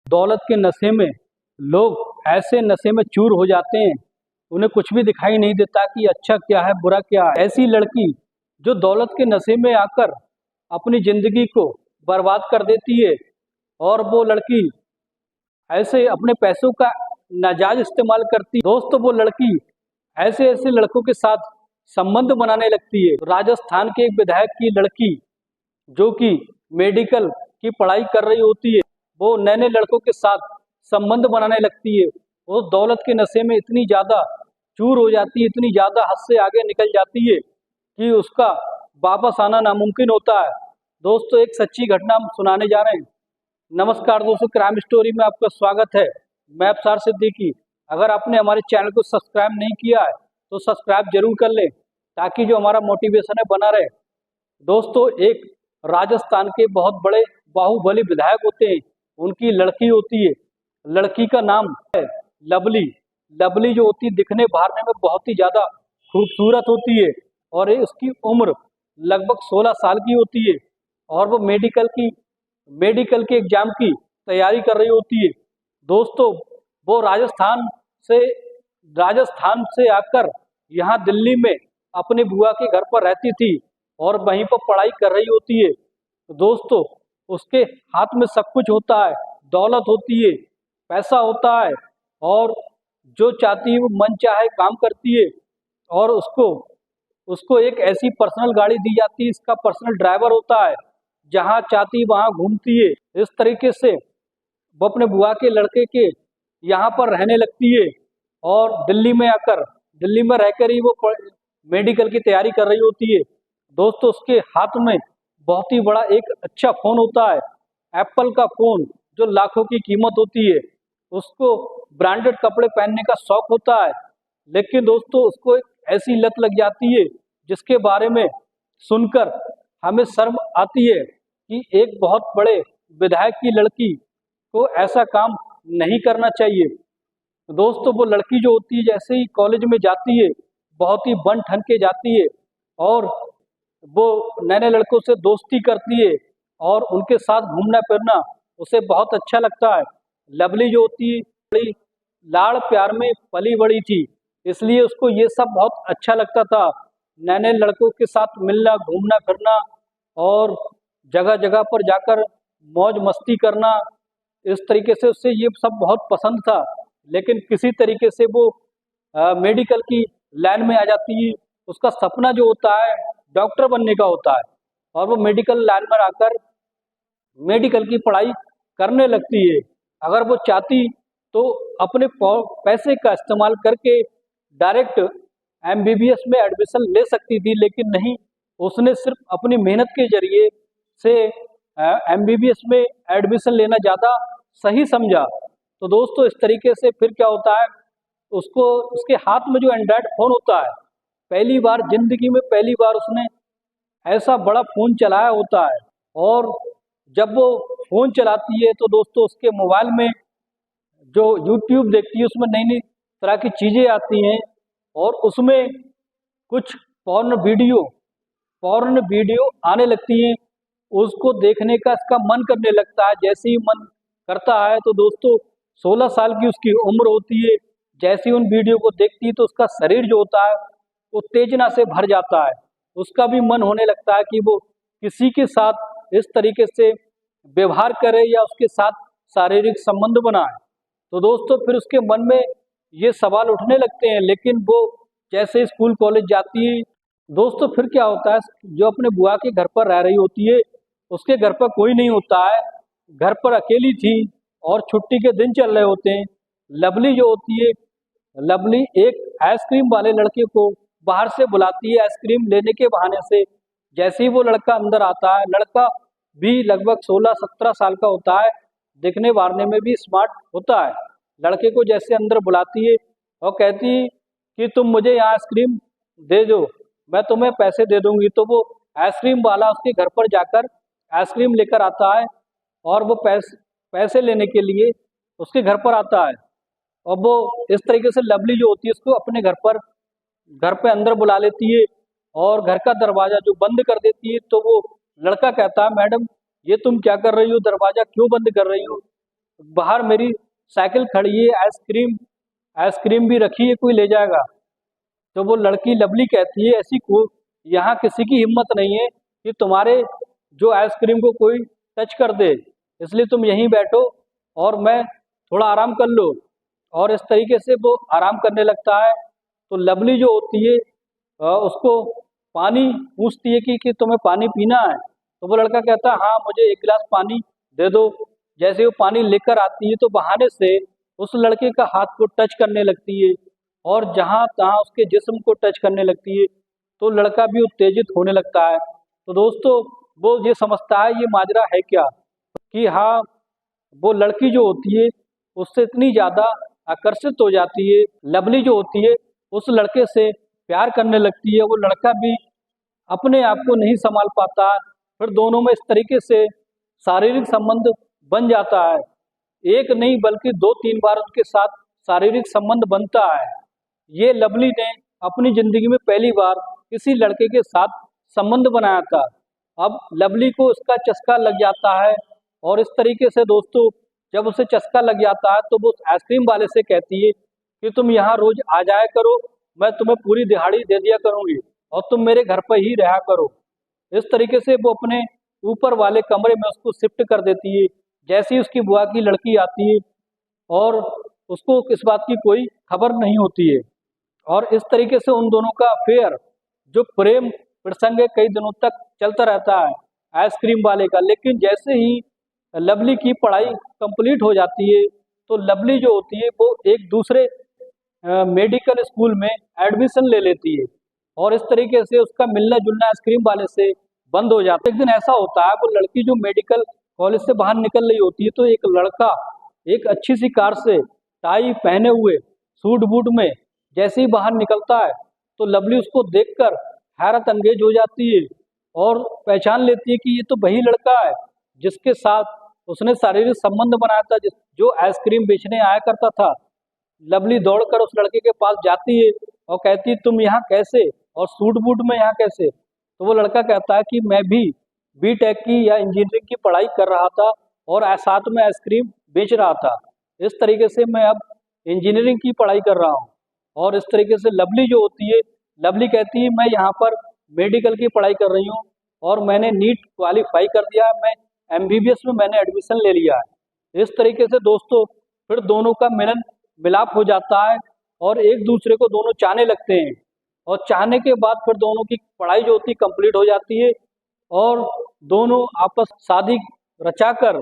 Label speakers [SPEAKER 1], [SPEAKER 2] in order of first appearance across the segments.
[SPEAKER 1] दौलत के नशे में लोग ऐसे नशे में चूर हो जाते हैं, उन्हें कुछ भी दिखाई नहीं देता कि अच्छा क्या है बुरा क्या है। ऐसी लड़की जो दौलत के नशे में आकर अपनी जिंदगी को बर्बाद कर देती है और वो लड़की ऐसे अपने पैसों का नाजायज इस्तेमाल करती है। दोस्तों, वो लड़की ऐसे ऐसे लड़कों के साथ संबंध बनाने लगती है। राजस्थान के एक विधायक की लड़की जो कि मेडिकल की पढ़ाई कर रही होती है, वो नए नए लड़कों के साथ संबंध बनाने लगती है। वो दौलत के नशे में इतनी ज़्यादा चूर हो जाती है, इतनी ज़्यादा हद से आगे निकल जाती है कि उसका वापस आना नामुमकिन होता है। दोस्तों, एक सच्ची घटना हम सुनाने जा रहे हैं। नमस्कार दोस्तों, क्राइम स्टोरी में आपका स्वागत है। मैं अब्सार सिद्दीकी। अगर आपने हमारे चैनल को सब्सक्राइब नहीं किया है तो सब्सक्राइब जरूर कर लें ताकि जो हमारा मोटिवेशन है बना रहे। दोस्तों, एक राजस्थान के बहुत बड़े बाहुबली विधायक होते हैं, उनकी लड़की होती है। लड़की का नाम है लवली। लवली जो होती है दिखने भारने में बहुत ही ज़्यादा खूबसूरत होती है और उसकी उम्र लगभग 16 साल की होती है और वो मेडिकल के एग्जाम की तैयारी कर रही होती है। दोस्तों, वो राजस्थान से आकर यहाँ दिल्ली में अपने बुआ के घर पर रहती थी और वहीं पर पढ़ाई कर रही होती है। तो दोस्तों, उसके हाथ में सब कुछ होता है, दौलत होती है, पैसा होता है और जो चाहती है वो मन चाहे काम करती है और उसको उसको एक ऐसी पर्सनल गाड़ी दी जाती है, इसका पर्सनल ड्राइवर होता है, जहाँ चाहती वहाँ घूमती है। इस तरीके से वो अपने बुआ के लड़के के यहाँ पर रहने लगती है और दिल्ली में रहकर ही वो मेडिकल की तैयारी कर रही होती है। दोस्तों, उसके हाथ में बहुत ही बड़ा एक अच्छा फ़ोन होता है, एप्पल का फ़ोन जो लाखों की कीमत होती है। उसको ब्रांडेड कपड़े पहनने का शौक होता है, लेकिन दोस्तों उसको एक ऐसी लत लग जाती है जिसके बारे में सुनकर हमें शर्म आती है कि एक बहुत बड़े विधायक की लड़की को ऐसा काम नहीं करना चाहिए। दोस्तों, वो लड़की जो होती है जैसे ही कॉलेज में जाती है, बहुत ही बन ठन के जाती है और वो नए नए लड़कों से दोस्ती करती है और उनके साथ घूमना फिरना उसे बहुत अच्छा लगता है। लवली जो होती है बड़ी लाड़ प्यार में पली बड़ी थी, इसलिए उसको ये सब बहुत अच्छा लगता था, नए नए लड़कों के साथ मिलना, घूमना फिरना और जगह जगह पर जाकर मौज मस्ती करना। इस तरीके से उससे ये सब बहुत पसंद था, लेकिन किसी तरीके से वो मेडिकल की लाइन में आ जाती है। उसका सपना जो होता है डॉक्टर बनने का होता है और वो मेडिकल लाइन में आकर मेडिकल की पढ़ाई करने लगती है। अगर वो चाहती तो अपने पैसे का इस्तेमाल करके डायरेक्ट एमबीबीएस में एडमिशन ले सकती थी, लेकिन नहीं, उसने सिर्फ अपनी मेहनत के जरिए से एमबीबीएस में एडमिशन लेना ज़्यादा सही समझा। तो दोस्तों, इस तरीके से फिर क्या होता है, उसको उसके हाथ में जो एंड्रॉयड फ़ोन होता है, ज़िंदगी में पहली बार उसने ऐसा बड़ा फ़ोन चलाया होता है और जब वो फ़ोन चलाती है तो दोस्तों उसके मोबाइल में जो यूट्यूब देखती है उसमें नई नई तरह की चीज़ें आती हैं और उसमें कुछ पॉर्न वीडियो आने लगती हैं। उसको देखने का इसका मन करने लगता है। जैसे ही मन करता है तो दोस्तों 16 साल की उसकी उम्र होती है। जैसे ही उन वीडियो को देखती है तो उसका शरीर जो होता है वो उत्तेजना से भर जाता है। उसका भी मन होने लगता है कि वो किसी के साथ इस तरीके से व्यवहार करे या उसके साथ शारीरिक संबंध बनाए। तो दोस्तों, फिर उसके मन में ये सवाल उठने लगते हैं, लेकिन वो जैसे स्कूल कॉलेज जाती है दोस्तों, फिर क्या होता है, जो अपने बुआ के घर पर रह रही होती है उसके घर पर कोई नहीं होता है, घर पर अकेली थी और छुट्टी के दिन चल रहे होते हैं। लवली जो होती है, लवली एक आइसक्रीम वाले लड़के को बाहर से बुलाती है आइसक्रीम लेने के बहाने से। जैसे ही वो लड़का अंदर आता है, लड़का भी लगभग 16-17 साल का होता है, दिखने वारने में भी स्मार्ट होता है। लड़के को जैसे अंदर बुलाती है और कहती है कि तुम मुझे यहाँ आइसक्रीम दे दो, मैं तुम्हें पैसे दे दूंगी। तो वो आइसक्रीम वाला उसके घर पर जाकर आइसक्रीम लेकर आता है और वो पैसे लेने के लिए उसके घर पर आता है और वो इस तरीके से लवली जो होती है उसको अपने घर पे अंदर बुला लेती है और घर का दरवाज़ा जो बंद कर देती है। तो वो लड़का कहता है, मैडम ये तुम क्या कर रही हो, दरवाज़ा क्यों बंद कर रही हो? बाहर मेरी साइकिल खड़ी है, आइसक्रीम भी रखी है, कोई ले जाएगा। तो वो लड़की लवली कहती है ऐसी को यहाँ किसी की हिम्मत नहीं है कि तुम्हारे जो आइसक्रीम को कोई टच कर दे, इसलिए तुम यहीं बैठो और मैं थोड़ा आराम कर लो। और इस तरीके से वो आराम करने लगता है। तो लवली जो होती है उसको पानी पूछती है कि तुम्हें पानी पीना है। तो वो लड़का कहता है हाँ मुझे एक गिलास पानी दे दो। जैसे वो पानी लेकर आती है तो बहाने से उस लड़के का हाथ को टच करने लगती है और जहाँ तहाँ उसके जिस्म को टच करने लगती है। तो लड़का भी उत्तेजित होने लगता है। तो दोस्तों वो ये समझता है ये माजरा है क्या, कि हाँ वो लड़की जो होती है उससे इतनी ज़्यादा आकर्षित हो जाती है, लवली जो होती है उस लड़के से प्यार करने लगती है। वो लड़का भी अपने आप को नहीं संभाल पाता है, फिर दोनों में इस तरीके से शारीरिक संबंध बन जाता है। एक नहीं बल्कि 2-3 बार उनके साथ शारीरिक संबंध बनता है। ये लवली ने अपनी जिंदगी में पहली बार किसी लड़के के साथ संबंध बनाया था। अब लवली को उसका चस्का लग जाता है और इस तरीके से दोस्तों जब उसे चस्का लग जाता है तो वो आइसक्रीम वाले से कहती है कि तुम यहाँ रोज आ जाया करो, मैं तुम्हें पूरी दिहाड़ी दे दिया करूँगी और तुम मेरे घर पर ही रहा करो। इस तरीके से वो अपने ऊपर वाले कमरे में उसको शिफ्ट कर देती है। जैसे ही उसकी बुआ की लड़की आती है और उसको इस बात की कोई खबर नहीं होती है और इस तरीके से उन दोनों का अफेयर जो प्रेम प्रसंग है कई दिनों तक चलता रहता है आइसक्रीम वाले का। लेकिन जैसे ही लवली की पढ़ाई कंप्लीट हो जाती है तो लवली जो होती है वो एक दूसरे मेडिकल स्कूल में एडमिशन ले लेती है और इस तरीके से उसका मिलना जुलना आइसक्रीम वाले से बंद हो जाता है। एक दिन ऐसा होता है वो लड़की जो मेडिकल कॉलेज से बाहर निकल रही होती है तो एक लड़का एक अच्छी सी कार से टाई पहने हुए सूट बूट में जैसे ही बाहर निकलता है तो लवली उसको देखकर हैरत अंगेज हो जाती है और पहचान लेती है कि ये तो वही लड़का है जिसके साथ उसने शारीरिक संबंध बनाया था, जो आइसक्रीम बेचने आया करता था। लवली दौड़कर उस लड़के के पास जाती है और कहती है तुम यहाँ कैसे और सूट बूट में यहाँ कैसे। तो वो लड़का कहता है कि मैं भी बीटेक की या इंजीनियरिंग की पढ़ाई कर रहा था और साथ में आइसक्रीम बेच रहा था। इस तरीके से मैं अब इंजीनियरिंग की पढ़ाई कर रहा हूँ। और इस तरीके से लवली जो होती है, लवली कहती है मैं यहाँ पर मेडिकल की पढ़ाई कर रही हूँ और मैंने नीट क्वालिफाई कर दिया है, मैं एमबीबीएस में मैंने एडमिशन ले लिया है। इस तरीके से दोस्तों फिर दोनों का मिलन मिलाप हो जाता है और एक दूसरे को दोनों चाहने लगते हैं और चाहने के बाद फिर दोनों की पढ़ाई जो होती है कंप्लीट हो जाती है और दोनों आपस शादी रचाकर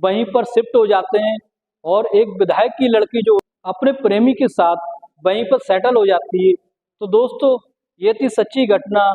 [SPEAKER 1] वहीं पर शिफ्ट हो जाते हैं और एक विधायक की लड़की जो अपने प्रेमी के साथ वहीं पर सेटल हो जाती है। तो दोस्तों ये थी सच्ची घटना।